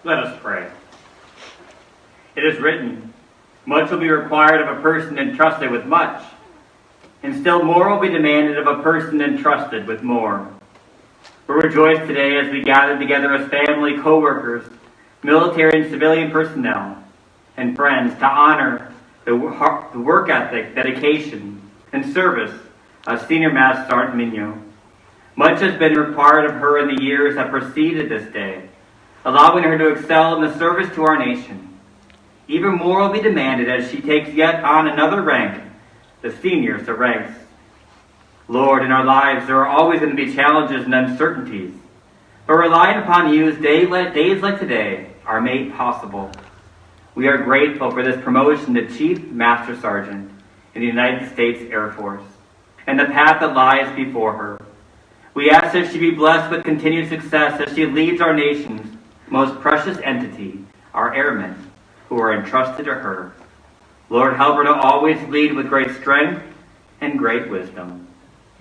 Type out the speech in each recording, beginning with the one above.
Let us pray. It is written, much will be required of a person entrusted with much, and still more will be demanded of a person entrusted with more. We rejoice today as we gather together as family, co-workers, military and civilian personnel, and friends to honor the work ethic, dedication, and service of Senior Master Sergeant Migo. Much has been required of her in the years that preceded this day, allowing her to excel in the service to our nation. Even more will be demanded as she takes yet on another rank, the seniors of ranks. Lord, in our lives there are always going to be challenges and uncertainties, but relying upon you as days like today are made possible. We are grateful for this promotion to Chief Master Sergeant in the United States Air Force and the path that lies before her. We ask that she be blessed with continued success as she leads our nation's most precious entity, our airmen, who are entrusted to her. Lord, help her to always lead with great strength and great wisdom.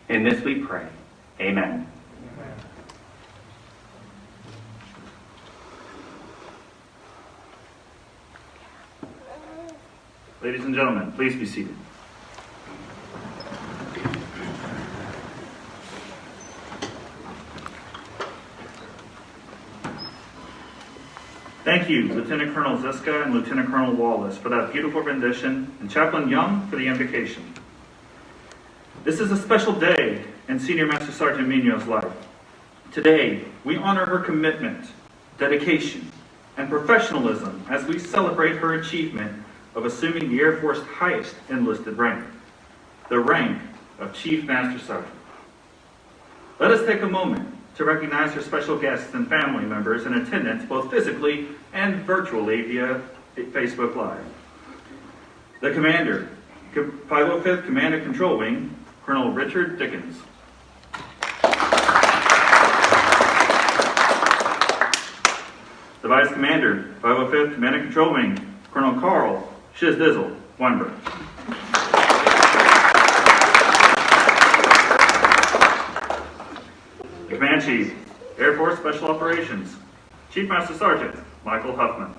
In this we pray. Amen. Ladies and gentlemen, please be seated. Thank you, Lieutenant Colonel Ziska and Lieutenant Colonel Wallace, for that beautiful rendition, and Chaplain Young for the invocation. This is a special day in Senior Master Sergeant Migo's life. Today, we honor her commitment, dedication, and professionalism as we celebrate her achievement of assuming the Air Force's highest enlisted rank, the rank of Chief Master Sergeant. Let us take a moment to recognize her special guests and family members in attendance, both physically and virtually via Facebook Live. The Commander, 505th Command and Control Wing, Colonel Richard Dickens. The Vice Commander, 505th Command and Control Wing, Colonel Carl Shizdizzle Weinberg. The Command Chief, Air Force Special Operations, Chief Master Sergeant Michael Huffman.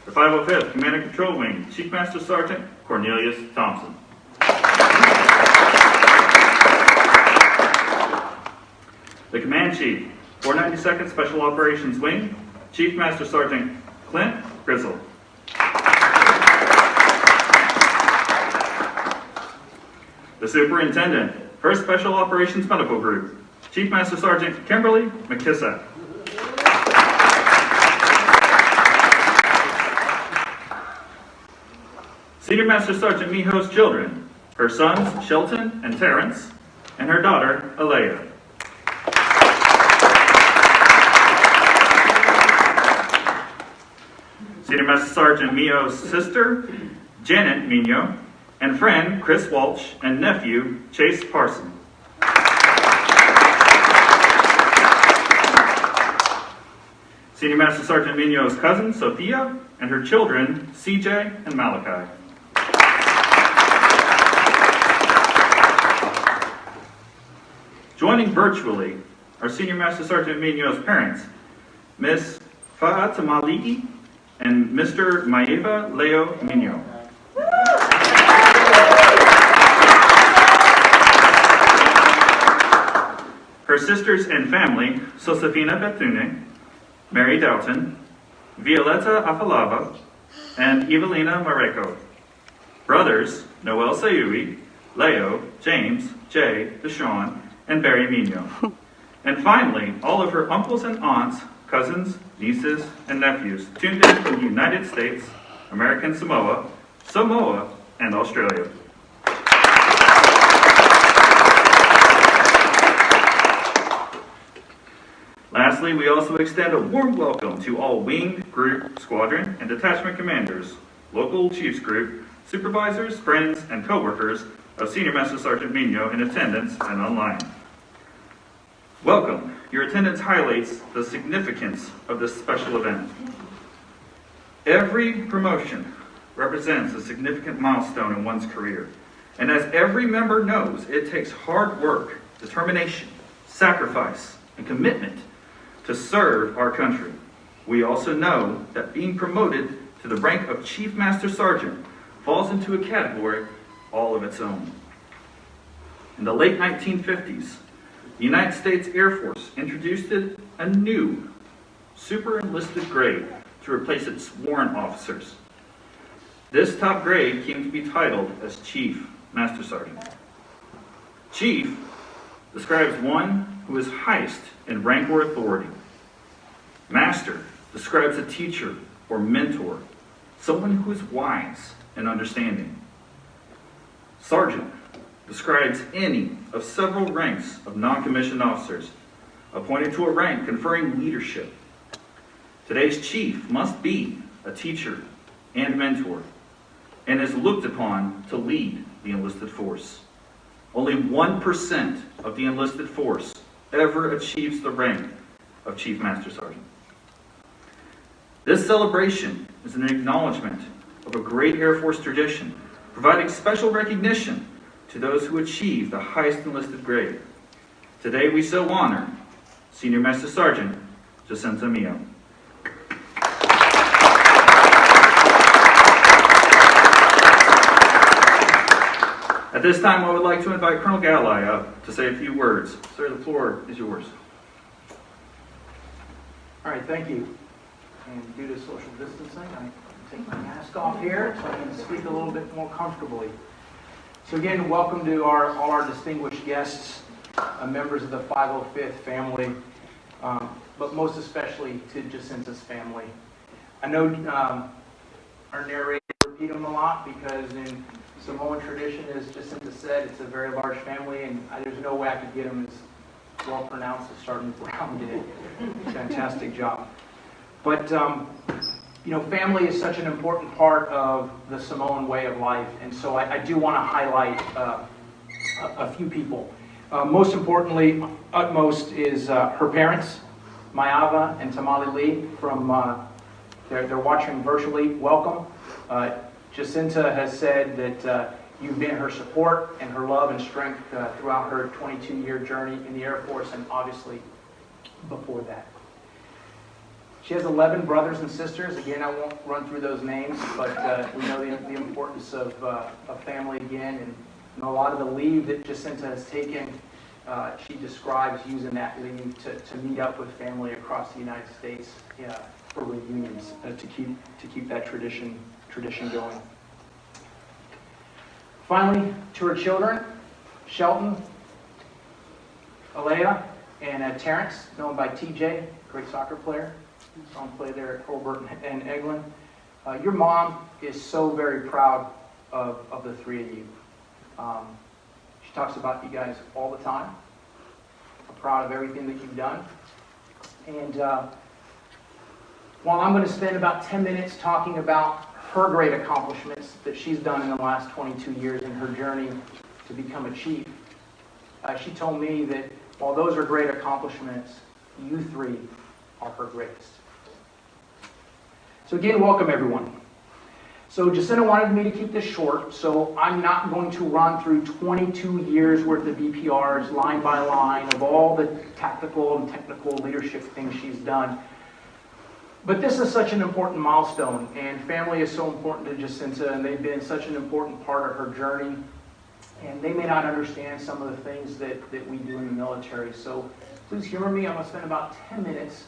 The 505th Command and Control Wing, Chief Master Sergeant Cornelius Thompson. The Command Chief, 492nd Special Operations Wing, Chief Master Sergeant Clint Grizzle. The Superintendent, 1st Special Operations Medical Group, Chief Master Sergeant Kimberly McKissack. Senior Master Sergeant Migo's children, her sons Shelton and Terrence, and her daughter Alea. Senior Master Sergeant Migo's sister, Janet Migo, and friend Chris Walsh, and nephew Chase Parson. Senior Master Sergeant Migo's cousin Sophia, and her children CJ and Malachi. Joining virtually are Senior Master Sergeant Migo's parents, Miss Faatamalii and Mr. Maiava Leo Migo. Her sisters and family, Josefina Bethune, Mary Doughton, Violetta Afalava, and Evelina Mareko. Brothers, Noel Sayui, Leo, James, Jay, Deshawn, and Barry Migo. And finally, all of her uncles and aunts, cousins, nieces, and nephews tuned in from the United States, American Samoa, and Australia. Lastly, we also extend a warm welcome to all wing, group, squadron, and detachment commanders, local chiefs group, supervisors, friends, and co-workers of Senior Master Sergeant Migo in attendance and online. Welcome. Your attendance highlights the significance of this special event. Every promotion represents a significant milestone in one's career, and as every member knows, it takes hard work, determination, sacrifice, and commitment to serve our country. We also know that being promoted to the rank of Chief Master Sergeant falls into a category all of its own. In the late 1950s, the United States Air Force introduced a new super enlisted grade to replace its sworn officers. This top grade came to be titled as Chief Master Sergeant. Chief describes one who is highest in rank or authority. Master describes a teacher or mentor, someone who is wise and understanding. Sergeant describes any of several ranks of non-commissioned officers appointed to a rank conferring leadership. Today's chief must be a teacher and mentor and is looked upon to lead the enlisted force. Only 1% of the enlisted force ever achieves the rank of Chief Master Sergeant. This celebration is an acknowledgement of a great Air Force tradition, providing special recognition to those who achieve the highest enlisted grade. Today we so honor Senior Master Sergeant Jacinta Migo. At this time, I would like to invite Colonel Galli up to say a few words. Sir, the floor is yours. All right, thank you. And due to social distancing, I take my mask off here so I can speak a little bit more comfortably. So again, welcome to all our distinguished guests, members of the 505th family, but most especially to Jacinta's family. I know our narrator repeat them a lot because in Samoan tradition, as Jacinta said, it's a very large family, and there's no way I could get them as well pronounced as Sergeant Brown did. Fantastic job. But, family is such an important part of the Samoan way of life, and so I do want to highlight a few people. Most importantly, utmost is her parents, Maiava and Faatamalii from, they're watching virtually. Welcome. Jacinta has said that you've been her support and her love and strength throughout her 22-year journey in the Air Force and obviously before that. She has 11 brothers and sisters. Again, I won't run through those names, but we know the importance of family again. And a lot of the leave that Jacinta has taken, she describes using that leave to meet up with family across the United States for reunions to keep that tradition going. Finally, to her children, Shelton, Alea, and Terrence, known by TJ, great soccer player. Saw him play there at Colbert and Eglin. Your mom is so very proud of the three of you. She talks about you guys all the time. I'm proud of everything that you've done. And while I'm going to spend about 10 minutes talking about her great accomplishments that she's done in the last 22 years in her journey to become a chief, she told me that while those are great accomplishments, you three are her greatest. So again, welcome everyone. So Jacinta wanted me to keep this short, so I'm not going to run through 22 years worth of BPRs line by line of all the tactical and technical leadership things she's done. But this is such an important milestone, and family is so important to Jacinta, and they've been such an important part of her journey. And they may not understand some of the things that we do in the military. So please humor me. I'm going to spend about 10 minutes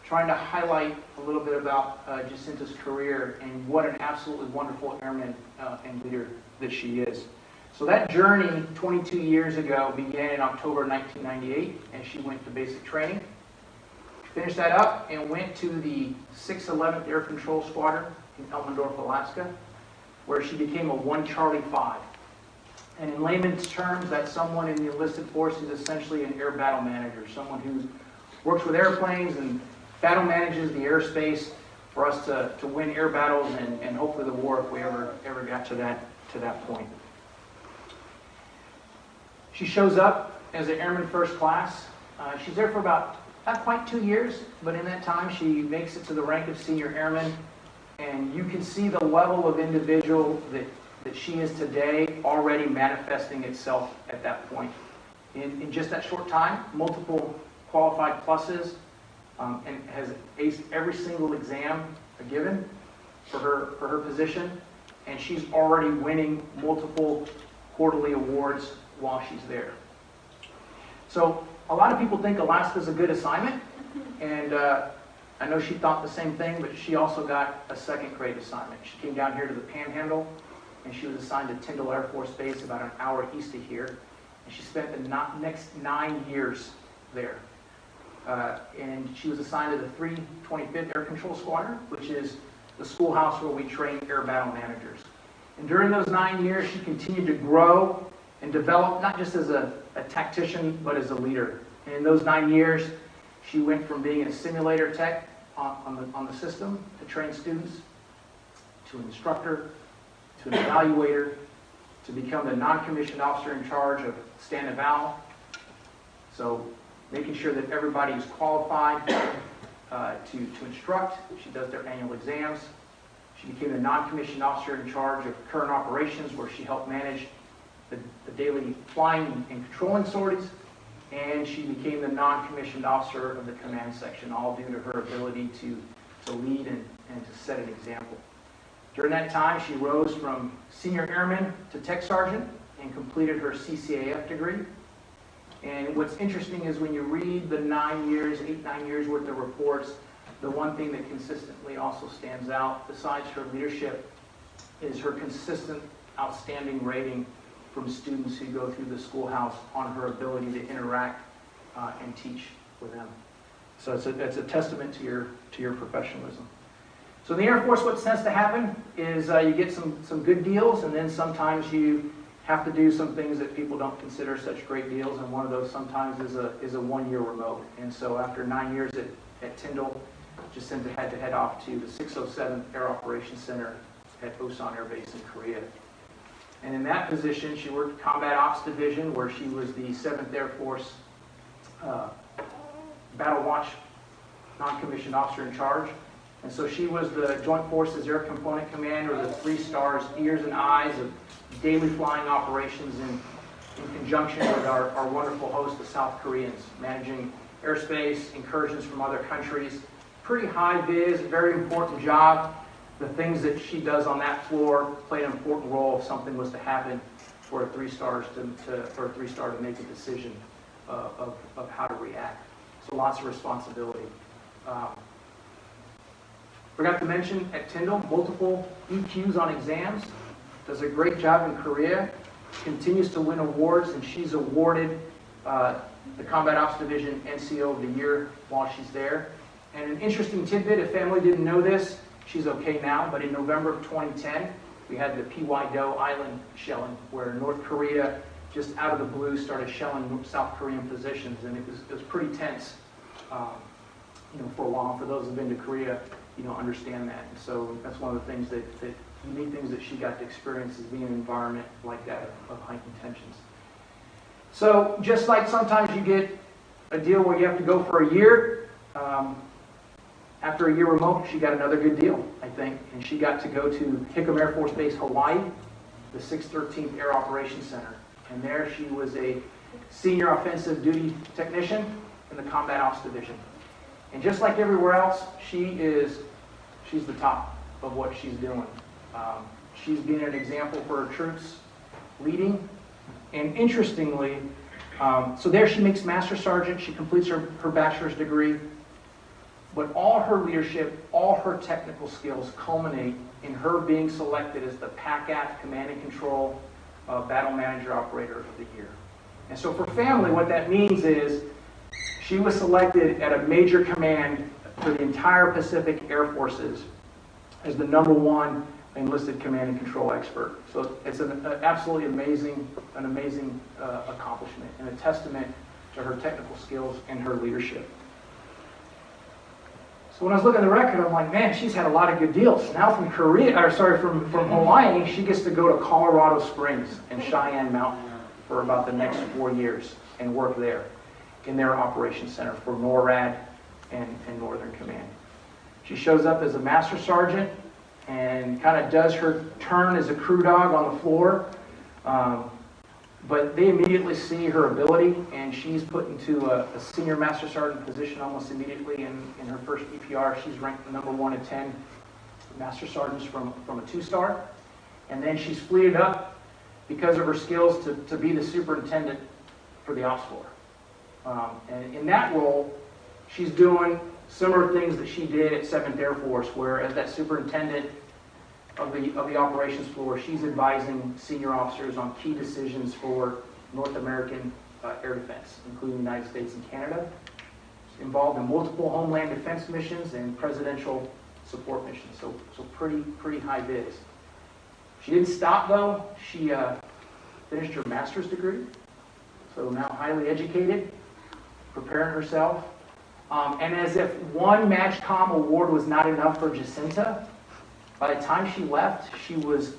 trying to highlight a little bit about Jacinta's career and what an absolutely wonderful airman and leader that she is. So that journey 22 years ago began in October 1998, and she went to basic training. Finished that up and went to the 611th Air Control Squadron in Elmendorf, Alaska, where she became a 1 Charlie 5. And in layman's terms, that's someone in the enlisted force is essentially an air battle manager, someone who works with airplanes and battle manages the airspace for us to win air battles and hopefully the war if we ever got to that point. She shows up as an airman first class. She's there for about not quite 2 years, but in that time she makes it to the rank of senior airman, and you can see the level of individual that she is today already manifesting itself at that point in just that short time, multiple qualified pluses, and has aced every single exam given for her position, and she's already winning multiple quarterly awards while she's there. So a lot of people think Alaska's a good assignment, and I know she thought the same thing, but she also got a second grade assignment. She came down here to the Panhandle, and she was assigned to Tyndall Air Force Base about an hour east of here, and she spent the next 9 years there. And she was assigned to the 325th Air Control Squadron, which is the schoolhouse where we train air battle managers. And during those 9 years, she continued to grow and develop, not just as a tactician, but as a leader. And in those 9 years, she went from being a simulator tech on the system to train students, to an instructor, to an evaluator, to become the non-commissioned officer in charge of stand and val. So making sure that everybody is qualified to instruct. She does their annual exams. She became the non-commissioned officer in charge of current operations, where she helped manage the daily flying and controlling sorties. And she became the non-commissioned officer of the command section, all due to her ability to lead and to set an example. During that time, she rose from senior airman to tech sergeant and completed her CCAF degree. And what's interesting is when you read the 9 years, 8-9 years worth of reports, the one thing that consistently also stands out, besides her leadership, is her consistent, outstanding rating from students who go through the schoolhouse on her ability to interact and teach with them. So it's a testament to your professionalism. So in the Air Force, what tends to happen is you get some good deals, and then sometimes you have to do some things that people don't consider such great deals, and one of those sometimes is a 1-year remote. And so after 9 years at Tyndall, Jacinta had to head off to the 607th Air Operations Center at Osan Air Base in Korea. And in that position, she worked Combat Ops Division, where she was the 7th Air Force Battle Watch non-commissioned officer in charge. And so she was the Joint Forces Air Component Commander, the 3 stars, ears and eyes of daily flying operations in conjunction with our wonderful host, the South Koreans, managing airspace, incursions from other countries. Pretty high vis, very important job. The things that she does on that floor play an important role if something was to happen for a 3-star to make a decision of how to react. So lots of responsibility. Forgot to mention at Tyndall, multiple EQs on exams. Does a great job in Korea. Continues to win awards, and she's awarded the Combat Ops Division NCO of the Year while she's there. And an interesting tidbit, if family didn't know this, she's okay now, but in November of 2010, we had the P.Y.Do Island shelling, where North Korea, just out of the blue, started shelling South Korean positions, and it was pretty tense, for a while. For those who've been to Korea, understand that. And so that's one of the things that unique things that she got to experience, is being in an environment like that of heightened tensions. So just like sometimes you get a deal where you have to go for a year, after a year remote, she got another good deal, I think, and she got to go to Hickam Air Force Base, Hawaii, the 613th Air Operations Center. And there she was a senior offensive duty technician in the Combat Ops Division. And just like everywhere else, she's the top of what she's doing. She's been an example for her troops, leading. And interestingly, so there she makes Master Sergeant. She completes her bachelor's degree. But all her leadership, all her technical skills culminate in her being selected as the PACAF Command and Control Battle Manager Operator of the Year. And so for family, what that means is she was selected at a major command for the entire Pacific Air Forces as the #1 enlisted command and control expert. So it's an absolutely amazing accomplishment, and a testament to her technical skills and her leadership. So when I was looking at the record, I'm like, man, she's had a lot of good deals. Now from Hawaii, she gets to go to Colorado Springs and Cheyenne Mountain for about the next 4 years and work there in their operations center for NORAD and Northern Command. She shows up as a Master Sergeant and kind of does her turn as a crew dog on the floor. But they immediately see her ability, and she's put into a senior Master Sergeant position almost immediately in her first EPR. She's ranked number 1 of 10 Master Sergeants from a 2-star. And then she's fleeted up because of her skills to be the superintendent for the ops floor. And in that role, she's doing similar things that she did at 7th Air Force, where as that superintendent of the operations floor, she's advising senior officers on key decisions for North American air defense, including the United States and Canada. She's involved in multiple homeland defense missions and presidential support missions, so pretty high vis. She didn't stop though. She finished her master's degree, so now highly educated, preparing herself. And as if one MAGCOM award was not enough for Jacinta, by the time she left, she was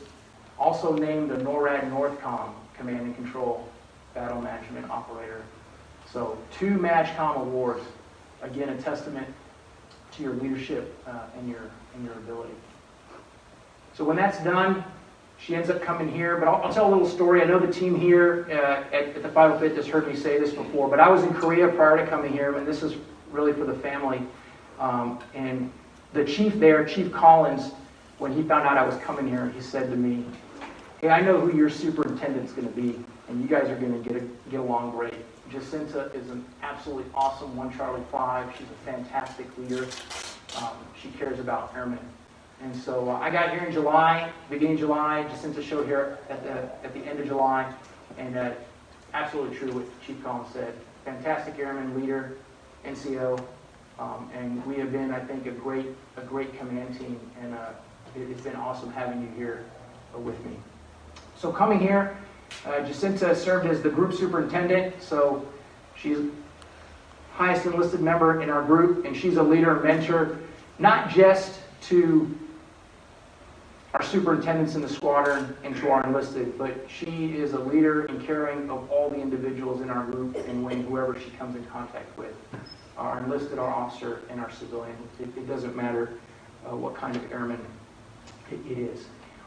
also named a NORAD Northcom Command and Control Battle Management Operator. So 2 MAGCOM awards, again a testament to your leadership and your ability. So when that's done, she ends up coming here, but I'll tell a little story. I know the team here at the 505th has heard me say this before, but I was in Korea prior to coming here, and this is really for the family. And the chief there, Chief Collins, when he found out I was coming here, he said to me, "Hey, I know who your superintendent's going to be, and you guys are going to get along great. Jacinta is an absolutely awesome 1 Charlie 5. She's a fantastic leader. She cares about airmen." And so I got here in July, beginning of July. Jacinta showed here at the end of July, and absolutely true what Chief Collins said. Fantastic airman leader, NCO, and we have been, I think, a great command team, and it's been awesome having you here with me. So coming here, Jacinta served as the group superintendent, so she's highest enlisted member in our group, and she's a leader and mentor, not just to our superintendents in the squadron and to our enlisted, but she is a leader and caring of all the individuals in our group and whoever she comes in contact with, our enlisted, our officer, and our civilian. It doesn't matter what kind of airman it is.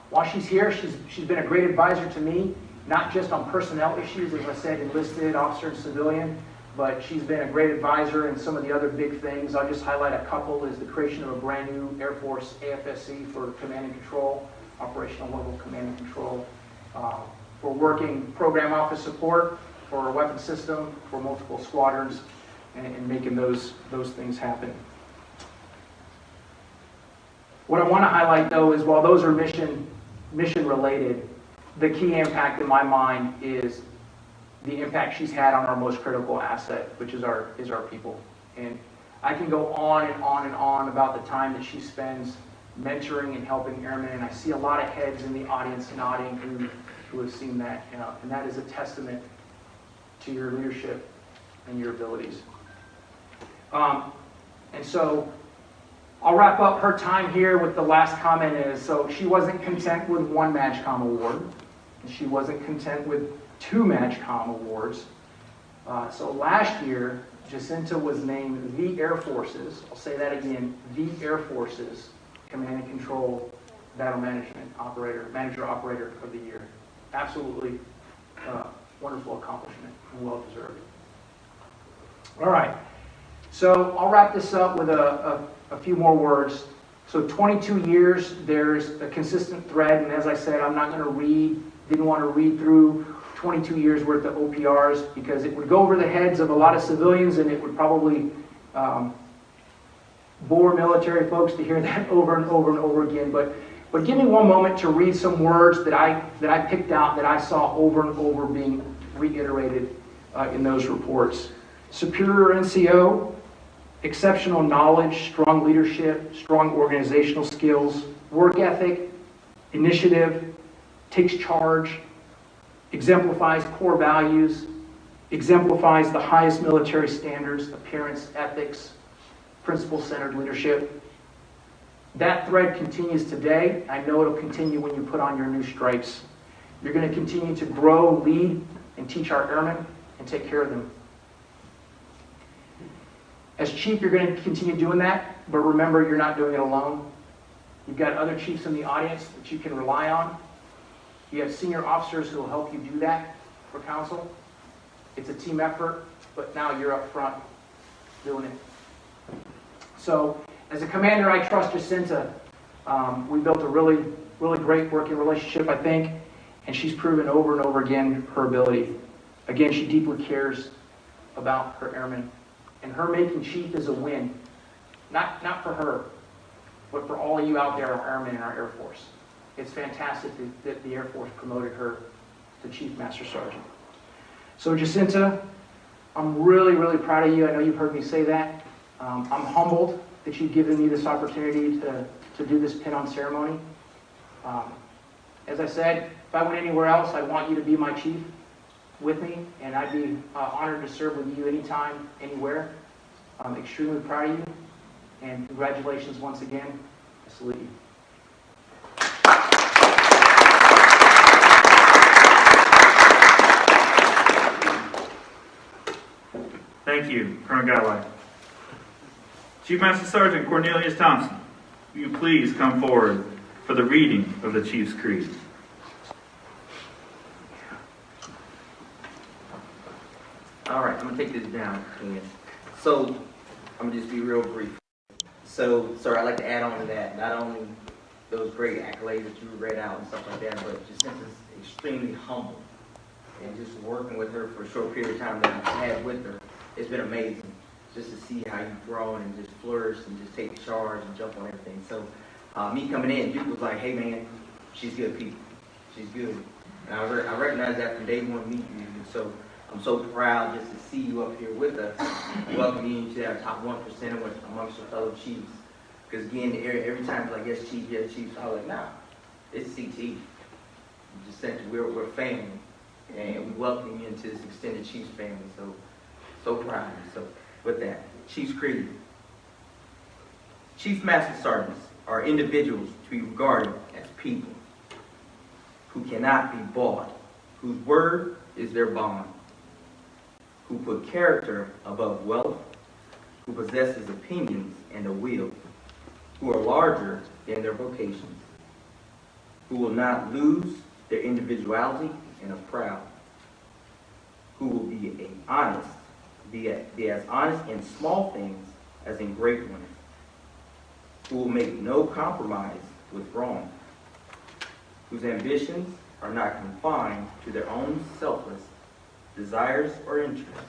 While she's here, she's been a great advisor to me, not just on personnel issues, as I said, enlisted, officer, and civilian, but she's been a great advisor in some of the other big things. I'll just highlight a couple: is the creation of a brand new Air Force AFSC for command and control, operational level command and control. We're working program office support for our weapon system for multiple squadrons and making those things happen. What I want to highlight though is, while those are mission related, the key impact in my mind is the impact she's had on our most critical asset, which is our people. And I can go on and on and on about the time that she spends mentoring and helping airmen, and I see a lot of heads in the audience nodding who have seen that, and that is a testament to your leadership and your abilities. And so I'll wrap up her time here with the last comment is, so she wasn't content with 1 MAGCOM award, and she wasn't content with 2 MAGCOM awards. So last year, Jacinta was named the Air Force's, I'll say that again, the Air Force's Command and Control Battle Management Manager Operator of the Year. Absolutely wonderful accomplishment and well deserved. All right, so I'll wrap this up with a few more words. So 22 years, there's a consistent thread, and as I said, I'm not going to didn't want to read through 22 years worth of OPRs because it would go over the heads of a lot of civilians, and it would probably bore military folks to hear that over and over and over again. But give me one moment to read some words that I picked out that I saw over and over being reiterated in those reports. Superior NCO, exceptional knowledge, strong leadership, strong organizational skills, work ethic, initiative, takes charge, exemplifies core values, exemplifies the highest military standards, appearance, ethics, principle-centered leadership. That thread continues today. I know it'll continue when you put on your new stripes. You're going to continue to grow, lead, and teach our airmen and take care of them. As chief, you're going to continue doing that, but remember, you're not doing it alone. You've got other chiefs in the audience that you can rely on. You have senior officers who will help you do that. for council. It's a team effort, but now you're up front doing it. So, as a commander, I trust Jacinta. We built a really, really great working relationship, I think, and she's proven over and over again her ability. Again, she deeply cares about her airmen, and her making chief is a win, not for her, but for all of you out there, our airmen in our Air Force. It's fantastic that the Air Force promoted her to Chief Master Sergeant. So Jacinta, I'm really, really proud of you. I know you've heard me say that. I'm humbled that you've given me this opportunity to do this pin-on ceremony. As I said, if I went anywhere else, I'd want you to be my chief with me, and I'd be honored to serve with you anytime, anywhere. I'm extremely proud of you, and congratulations once again. I salute you. Thank you, Colonel Galli. Chief Master Sergeant Cornelius Thompson, will you please come forward for the reading of the Chief's Creed? All right, I'm going to take this down. So, I'm going to just be real brief. So, sir, I'd like to add on to that, not only those great accolades that you read out and stuff like that, but Jacinta's extremely humble. And just working with her for a short period of time that I've had with her, it's been amazing just to see how you've grown and just flourished and just take charge and jump on everything. So, me coming in, Duke was like, hey man, she's good people. She's good. And I recognize that from day one meeting you. So, I'm so proud just to see you up here with us, welcoming you to our top 1% amongst your fellow chiefs. Because again, every time it's like, yes, chief, I was like, nah, it's CT. Jacinta, we're family. And we welcome you into this extended Chiefs family. So proud of you. So with that, Chiefs Creed. Chief Master Sergeants are individuals to be regarded as people who cannot be bought, whose word is their bond, who put character above wealth, who possesses opinions and a will, who are larger than their vocations, who will not lose their individuality and are proud, who will be as honest in small things as in great ones, who will make no compromise with wrong, whose ambitions are not confined to their own selfless desires or interests,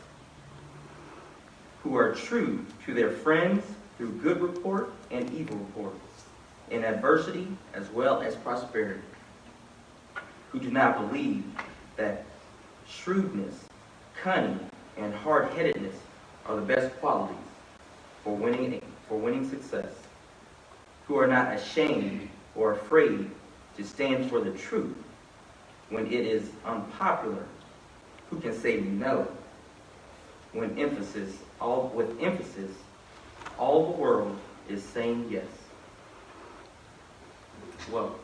who are true to their friends through good report and evil report, in adversity as well as prosperity, who do not believe that shrewdness, cunning, and hard-headedness are the best qualities for winning success, who are not ashamed or afraid to stand for the truth when it is unpopular, who can say no when with emphasis, all the world is saying yes. Well,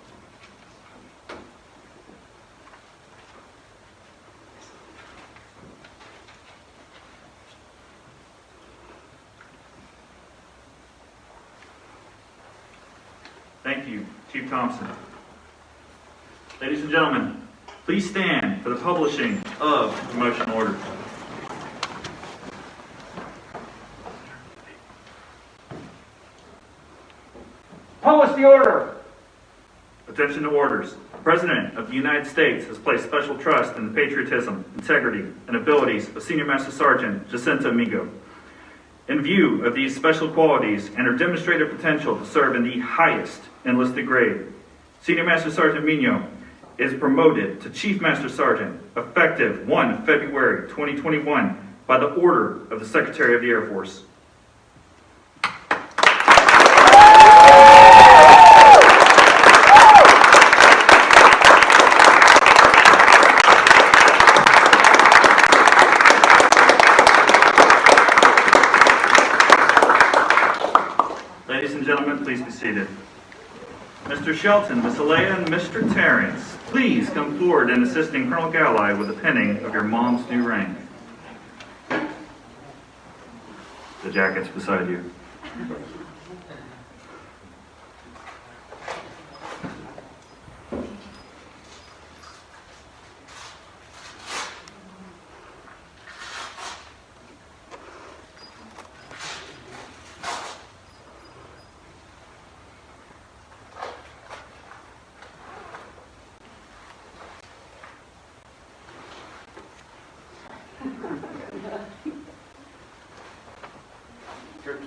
Thank you, Chief Thompson. Ladies and gentlemen, please stand for the publishing of the promotion order. Publish the order. Attention to orders. The President of the United States has placed special trust in the patriotism, integrity, and abilities of Senior Master Sergeant Jacinta Migo. In view of these special qualities and her demonstrated potential to serve in the highest enlisted grade, Senior Master Sergeant Migo is promoted to Chief Master Sergeant effective 1 February 2021 by the order of the Secretary of the Air Force. Ladies and gentlemen, please be seated. Mr. Shelton, Ms. Alea, and Mr. Terrence, please come forward in assisting Colonel Galli with the pinning of your mom's new ring. The jacket's beside you. Troops.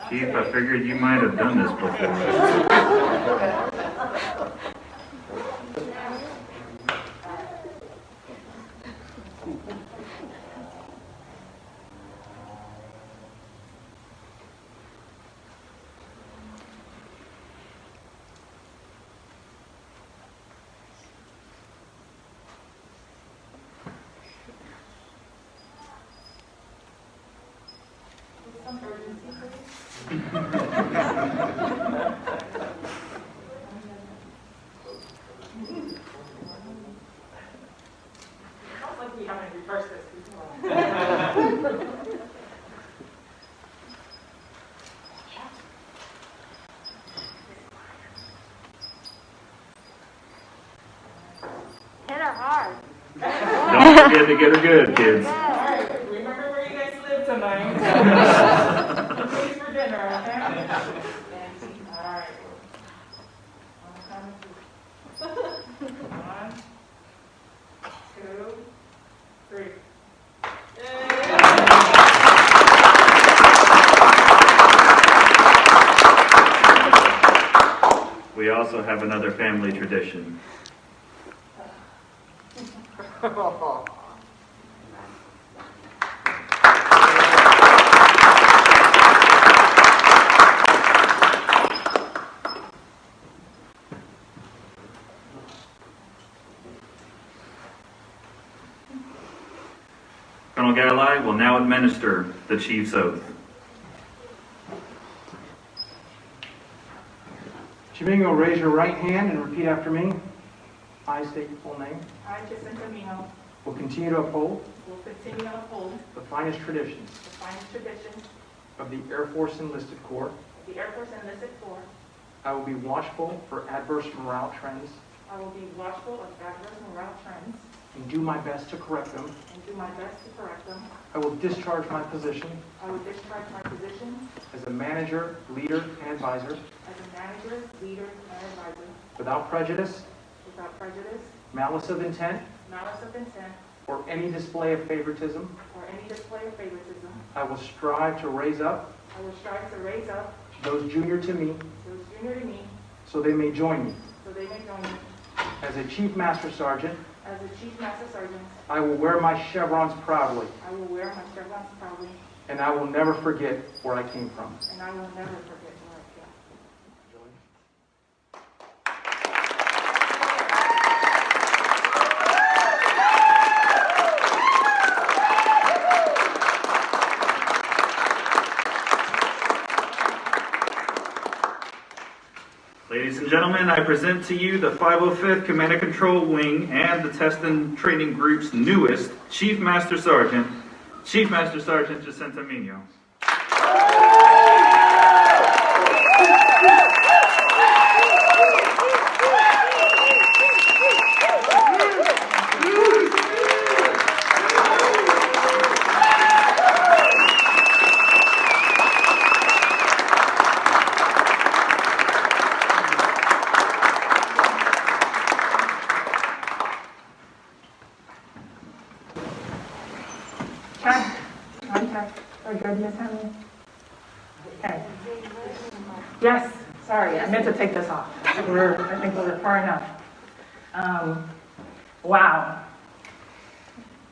Chief, I figured you might have done this before. Hit her hard. Don't forget to get her good, kids. Alright, remember where you guys live tonight. Please for dinner, okay? Alright. One, two, three. We also have another family tradition. Colonel Galli will now administer the chief's oath. Chief Migo, raise your right hand and repeat after me. I state your full name. I, Jacinta Migo, Will continue to uphold will continue to uphold the finest traditions the finest traditions of the Air Force Enlisted Corps. of the Air Force Enlisted Corps. I will be watchful for adverse morale trends I will be watchful of adverse morale trends and do my best to correct them. and do my best to correct them. I will discharge my position I will discharge my position as a manager, leader, and advisor as a manager, leader, and advisor without prejudice, without prejudice, malice of intent, malice of intent, or any display of favoritism. or any display of favoritism. I will strive to raise up I will strive to raise up those junior to me those junior to me so they may join me. so they may join me. As a Chief Master Sergeant, As a Chief Master Sergeant, I will wear my chevrons proudly, I will wear my chevrons proudly, and I will never forget where I came from. and I will never forget where I came. Ladies and gentlemen, I present to you the 505th Command and Control Wing and the Test and Training Group's newest Chief Master Sergeant Jacinta Migo. Check. Contact. We're good, Miss Henley? Okay. Yes, sorry, I meant to take this off. I think we're far enough. Wow.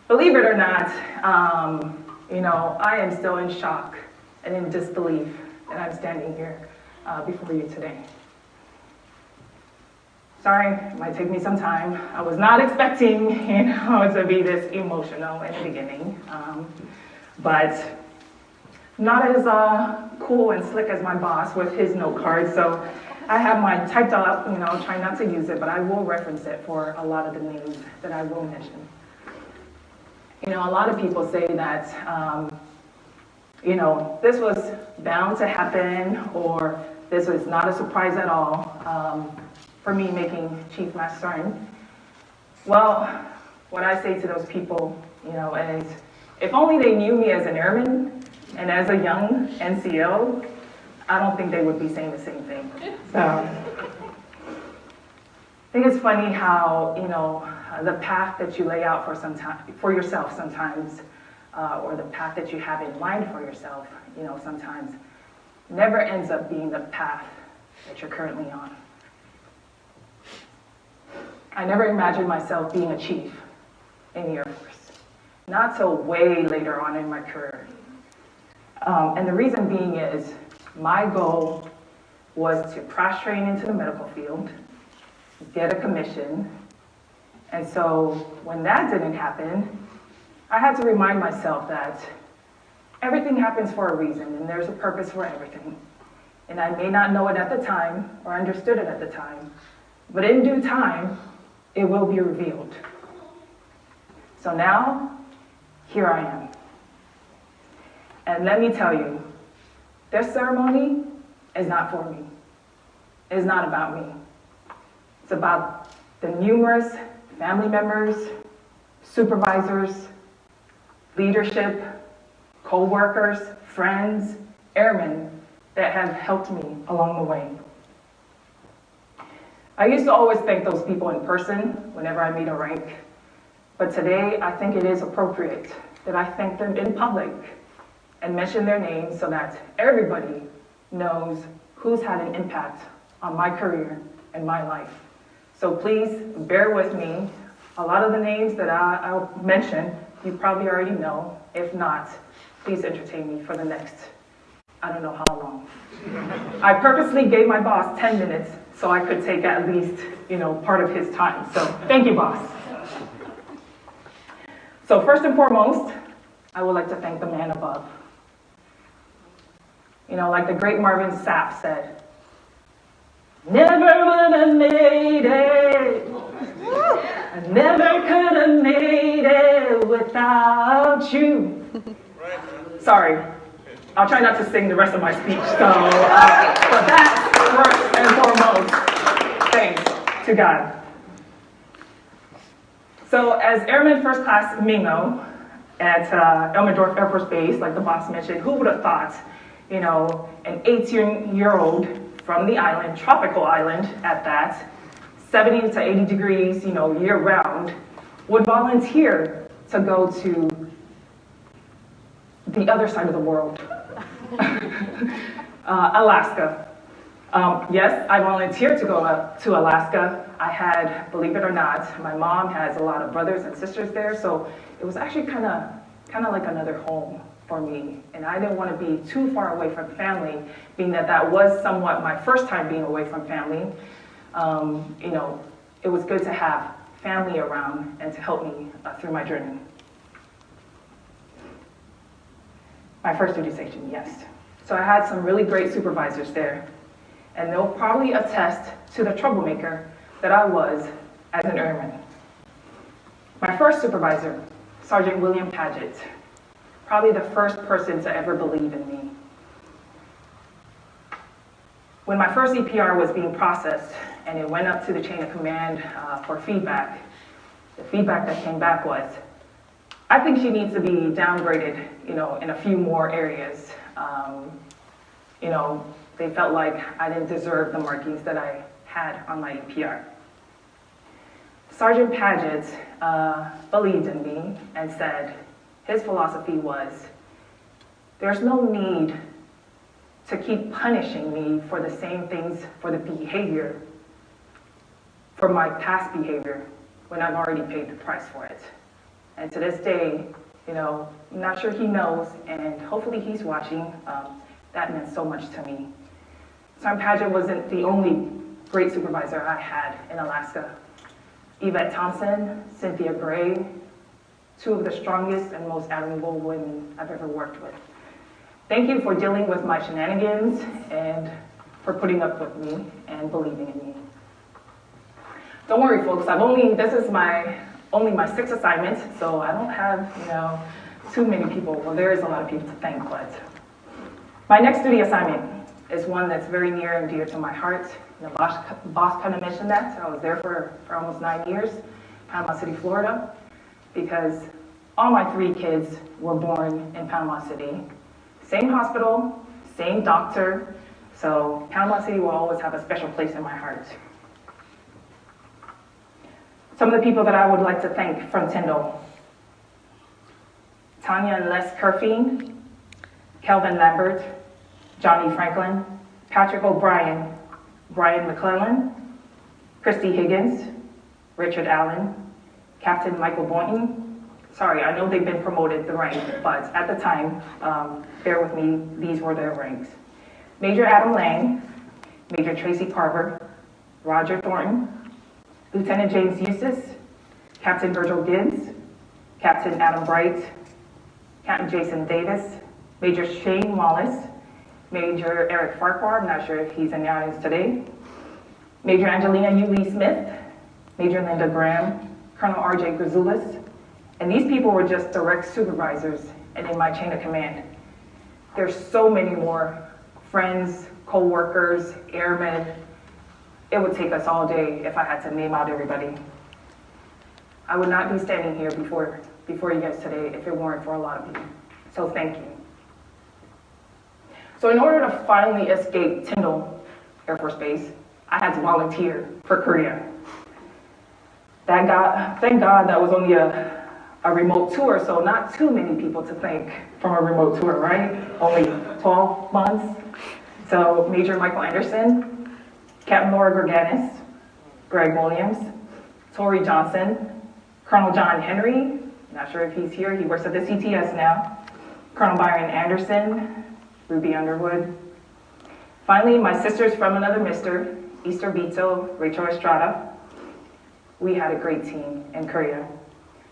Believe it or not, I am still in shock and in disbelief that I'm standing here before you today. Sorry, it might take me some time. I was not expecting, to be this emotional in the beginning, but not as cool and slick as my boss with his note card. So I have mine typed up, try not to use it, but I will reference it for a lot of the names that I will mention. A lot of people say that This was bound to happen, or this was not a surprise at all for me making Chief Master Sergeant. Well, what I say to those people, is if only they knew me as an airman and as a young NCO, I don't think they would be saying the same thing. So I think it's funny how, the path that you lay out for yourself sometimes, or the path that you have in mind for yourself, sometimes never ends up being the path that you're currently on. I never imagined myself being a chief in the Air Force, not till way later on in my career. And the reason being is my goal was to cross train into the medical field, get a commission. And so when that didn't happen, I had to remind myself that everything happens for a reason and there's a purpose for everything. And I may not know it at the time or understood it at the time, but in due time, it will be revealed. So now, here I am. And let me tell you, this ceremony is not for me. It's not about me. It's about the numerous family members, supervisors, leadership, co-workers, friends, airmen that have helped me along the way. I used to always thank those people in person whenever I meet a rank, but today I think it is appropriate that I thank them in public and mention their names so that everybody knows who's had an impact on my career and my life. So please bear with me. A lot of the names that I'll mention, you probably already know. If not, please entertain me for the next, I don't know how long. I purposely gave my boss 10 minutes so I could take at least, part of his time. So thank you, boss. So first and foremost, I would like to thank the man above. Like the great Marvin Sapp said, never would have made it. I never could have made it without you. Sorry, I'll try not to sing the rest of my speech. So, but that, first and foremost, thanks to God. So, as Airman First Class Migo at Elmendorf Air Force Base, like the boss mentioned, who would have thought, an 18-year-old from the island, tropical island at that, 70 to 80 degrees, year-round, would volunteer to go to the other side of the world, Alaska. Yes, I volunteered to go to Alaska. I had, believe it or not, my mom has a lot of brothers and sisters there, so it was actually kind of like another home for me. And I didn't want to be too far away from family, being that was somewhat my first time being away from family. It was good to have family around and to help me through my journey. My first duty station, yes. So I had some really great supervisors there, and they'll probably attest to the troublemaker that I was as an airman. My first supervisor, Sergeant William Paget, probably the first person to ever believe in me. When my first EPR was being processed and it went up to the chain of command for feedback, the feedback that came back was, I think she needs to be downgraded, in a few more areas. They felt like I didn't deserve the markings that I had on my EPR. Sergeant Paget believed in me and said his philosophy was, there's no need to keep punishing me for the same things, for the behavior, for my past behavior, when I've already paid the price for it. And to this day, I'm not sure he knows, and hopefully he's watching. That meant so much to me. Sergeant Paget wasn't the only great supervisor I had in Alaska. Yvette Thompson, Cynthia Gray, two of the strongest and most admirable women I've ever worked with. Thank you for dealing with my shenanigans and for putting up with me and believing in me. Don't worry, folks, this is only my sixth assignment, so I don't have, too many people. Well, there is a lot of people to thank, but my next duty assignment is one that's very near and dear to my heart. The boss kind of mentioned that. I was there for almost 9 years, Panama City, Florida, because all my 3 kids were born in Panama City. Same hospital, same doctor, so Panama City will always have a special place in my heart. Some of the people that I would like to thank from Tyndall: Tanya and Les Kerfine, Kelvin Lambert, Johnny Franklin, Patrick O'Brien, Brian McClellan, Christy Higgins, Richard Allen, Captain Michael Boynton. Sorry, I know they've been promoted the rank, but at the time, bear with me, these were their ranks. Major Adam Lang, Major Tracy Carver, Roger Thornton, Lieutenant James Eustace, Captain Virgil Gibbs, Captain Adam Bright, Captain Jason Davis, Major Shane Wallace, Major Eric Farquhar, I'm not sure if he's in the audience today, Major Angelina Lee Smith, Major Linda Graham, Colonel R.J. Grazoulis, and these people were just direct supervisors and in my chain of command. There's so many more friends, co-workers, airmen. It would take us all day if I had to name out everybody. I would not be standing here before you guys today if it weren't for a lot of you. So thank you. So in order to finally escape Tyndall Air Force Base, I had to volunteer for Korea. Thank God that was only a remote tour, so not too many people to thank from a remote tour, right? Only 12 months. So Major Michael Anderson, Captain Laura Gerganis, Greg Williams, Tori Johnson, Colonel John Henry, not sure if he's here, he works at the CTS now, Colonel Byron Anderson, Ruby Underwood. Finally, my sisters from another mister, Easter Bito, Rachel Estrada. We had a great team in Korea.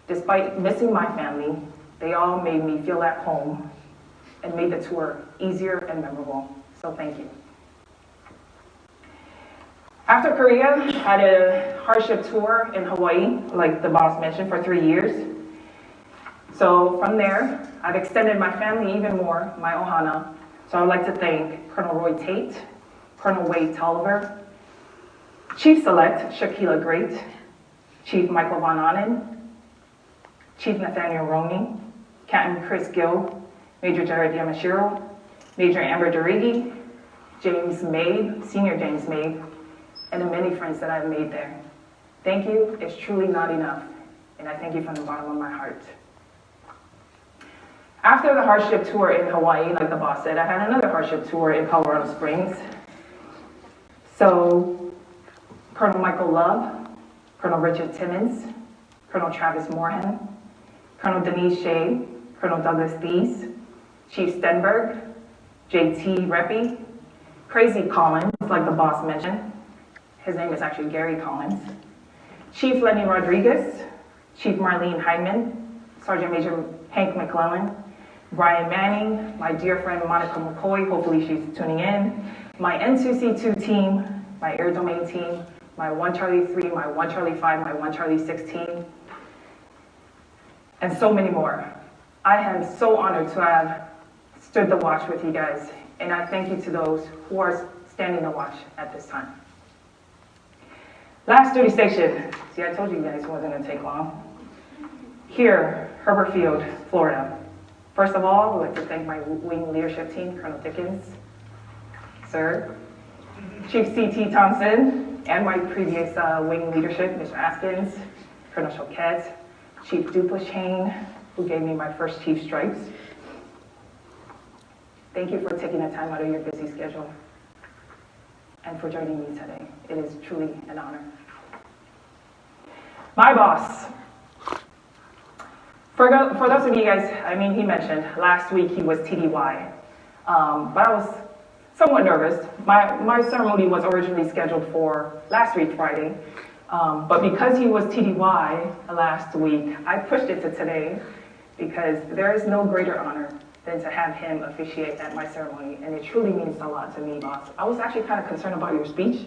Despite missing my family, they all made me feel at home and made the tour easier and memorable. So thank you. After Korea, I had a hardship tour in Hawaii, like the boss mentioned, for 3 years. So from there, I've extended my family even more, my ohana. So I would like to thank Colonel Roy Tate, Colonel Wade Tolliver, Chief Select Shakila Great, Chief Michael Von Annen, Chief Nathaniel Roney, Captain Chris Gill, Major Jared Yamashiro, Major Amber Durigi, James Mabe, Senior James Mabe, and the many friends that I've made there. Thank you, it's truly not enough, and I thank you from the bottom of my heart. After the hardship tour in Hawaii, like the boss said, I had another hardship tour in Colorado Springs. So, Colonel Michael Love, Colonel Richard Timmons, Colonel Travis Moorhan, Colonel Denise Shea, Colonel Douglas Thies, Chief Stenberg, JT Reppy, Crazy Collins, like the boss mentioned. His name is actually Gary Collins. Chief Lenny Rodriguez, Chief Marlene Hyman, Sergeant Major Hank McClellan, Brian Manning, my dear friend Monica McCoy, hopefully she's tuning in, my N2C2 team, my air domain team, my 1 Charlie 3, my 1 Charlie 5, my 1 Charlie 6 team, and so many more. I am so honored to have stood the watch with you guys, and I thank you to those who are standing the watch at this time. Last duty station. See, I told you guys it wasn't going to take long. Here, Herbert Field, Florida. First of all, I'd like to thank my wing leadership team, Colonel Dickens, sir, Chief C.T. Thompson, and my previous wing leadership, Mr. Askins, Colonel Choquette, Chief Duplachain, who gave me my first Chief Stripes. Thank you for taking the time out of your busy schedule and for joining me today. It is truly an honor. My boss. For those of you guys, I mean, he mentioned last week he was TDY, but I was somewhat nervous. My ceremony was originally scheduled for last week, Friday, but because he was TDY last week, I pushed it to today because there is no greater honor than to have him officiate at my ceremony, and it truly means a lot to me, boss. I was actually kind of concerned about your speech,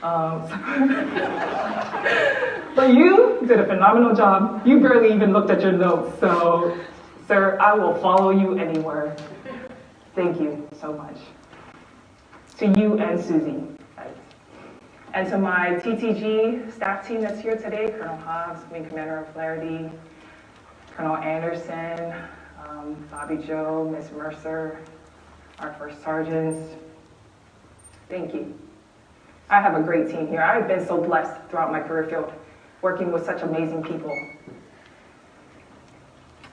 but you did a phenomenal job. You barely even looked at your notes, so Sir, I will follow you anywhere. Thank you so much. To you and Susie. And to my TTG staff team that's here today, Colonel Hobbs, Wing Commander O'Flaherty, Colonel Anderson, Bobby Joe, Miss Mercer, our first sergeants. Thank you. I have a great team here. I've been so blessed throughout my career field, working with such amazing people.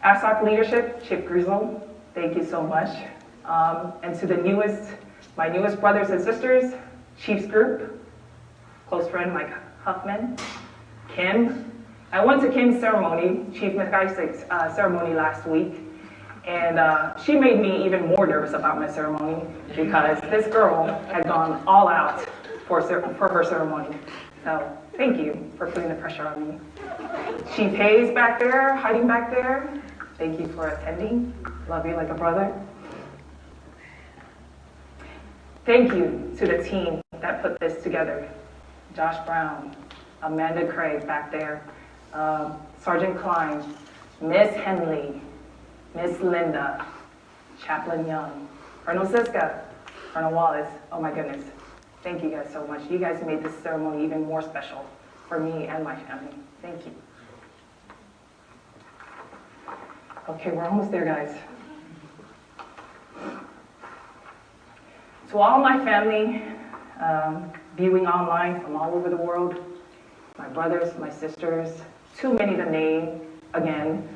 ASOC leadership, Chip Grizzle, thank you so much. And to my newest brothers and sisters, Chiefs Group, close friend Mike Huffman, Kim. I went to Kim's ceremony, Chief McIsaac's ceremony last week, and she made me even more nervous about my ceremony because this girl had gone all out for her ceremony. So thank you for putting the pressure on me. She pays back there, hiding back there. Thank you for attending. Love you like a brother. Thank you to the team that put this together. Josh Brown, Amanda Craig back there, Sergeant Klein, Miss Henley, Miss Linda, Chaplain Young, Colonel Siska, Colonel Wallace. Oh my goodness. Thank you guys so much. You guys made this ceremony even more special for me and my family. Thank you. Okay, we're almost there, guys. To all my family viewing online from all over the world, my brothers, my sisters, too many to name again.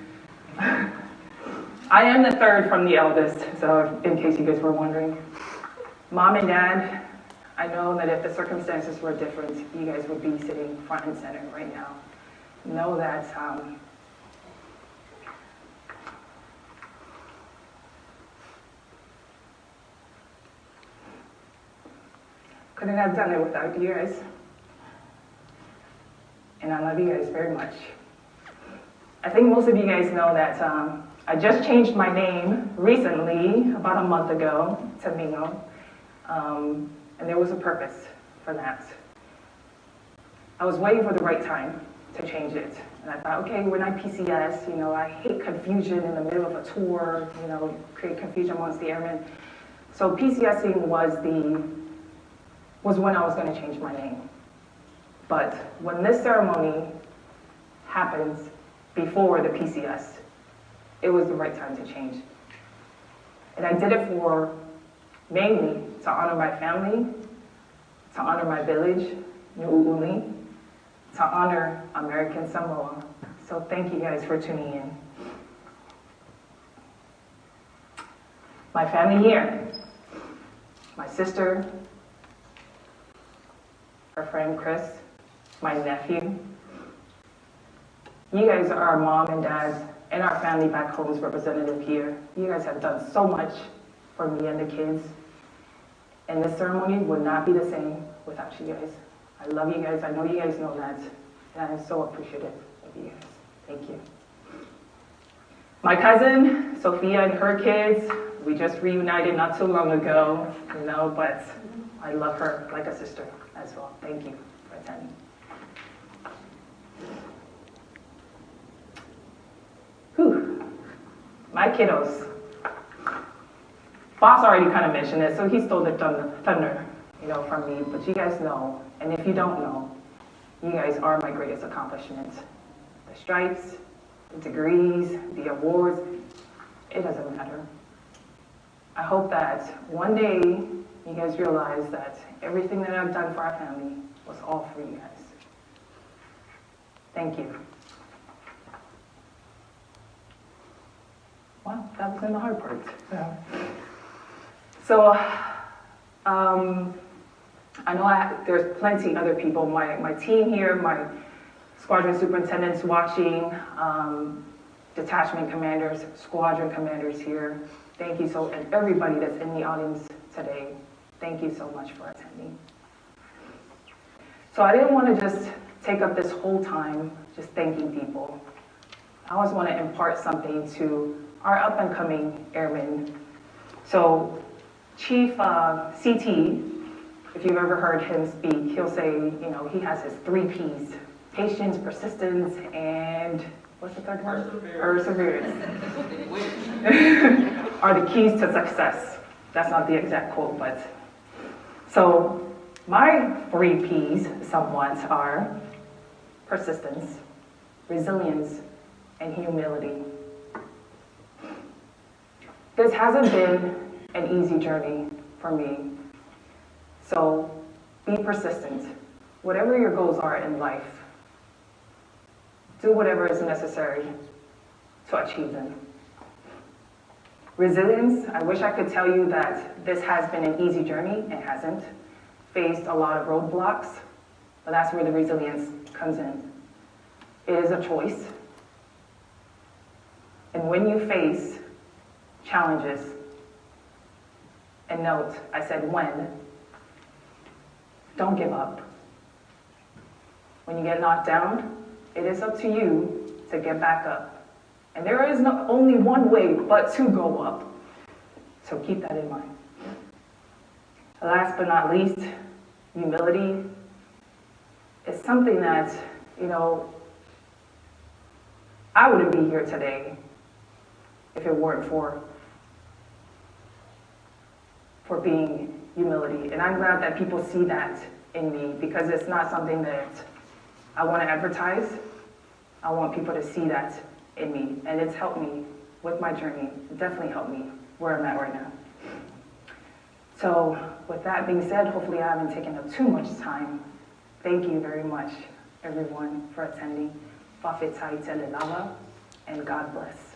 I am the third from the eldest, so in case you guys were wondering. Mom and Dad, I know that if the circumstances were different, you guys would be sitting front and center right now. Know that couldn't have done it without you guys. And I love you guys very much. I think most of you guys know that I just changed my name recently, about a month ago, to Migo. And there was a purpose for that. I was waiting for the right time to change it. And I thought, okay, we're not PCS, I hate confusion in the middle of a tour, create confusion amongst the airmen. So PCSing was when I was going to change my name. But when this ceremony happens before the PCS, it was the right time to change. And I did it mainly to honor my family, to honor my village, Nu'u'uli, to honor American Samoa. So thank you guys for tuning in. My family here, my sister, her friend Chris, my nephew. You guys are our mom and dad and our family back home's representative here. You guys have done so much for me and the kids. And this ceremony would not be the same without you guys. I love you guys. I know you guys know that. And I'm so appreciative of you guys. Thank you. My cousin, Sophia, and her kids, we just reunited not too long ago, but I love her like a sister as well. Thank you for attending. Whew. My kiddos. Boss already kind of mentioned it, so he stole the thunder, from me. But you guys know, and if you don't know, you guys are my greatest accomplishment. The stripes, the degrees, the awards, it doesn't matter. I hope that one day you guys realize that everything that I've done for our family was all for you guys. Thank you. Wow, that was in the hard part. So, I know there's plenty other people, my team here, my squadron superintendents watching, detachment commanders, squadron commanders here. Thank you and everybody that's in the audience today, thank you so much for attending. So I didn't want to just take up this whole time just thanking people. I always want to impart something to our up and coming airmen. So Chief CT, if you've ever heard him speak, he'll say, he has his 3 Ps, patience, persistence, and what's the third one? Perseverance. Are the keys to success. That's not the exact quote, but. So my 3 Ps somewhat are persistence, resilience, and humility. This hasn't been an easy journey for me. So be persistent. Whatever your goals are in life, do whatever is necessary to achieve them. Resilience, I wish I could tell you that this has been an easy journey. It hasn't. Faced a lot of roadblocks, but that's where the resilience comes in. It is a choice. And when you face challenges, and note, I said when, don't give up. When you get knocked down, it is up to you to get back up. And there is only one way but to go up. So keep that in mind. Last but not least, humility is something that, I wouldn't be here today if it weren't for being humility. And I'm glad that people see that in me, because it's not something that I want to advertise. I want people to see that in me. And it's helped me with my journey. It definitely helped me where I'm at right now. So with that being said, hopefully I haven't taken up too much time. Thank you very much, everyone, for attending. Faatamalii and God bless.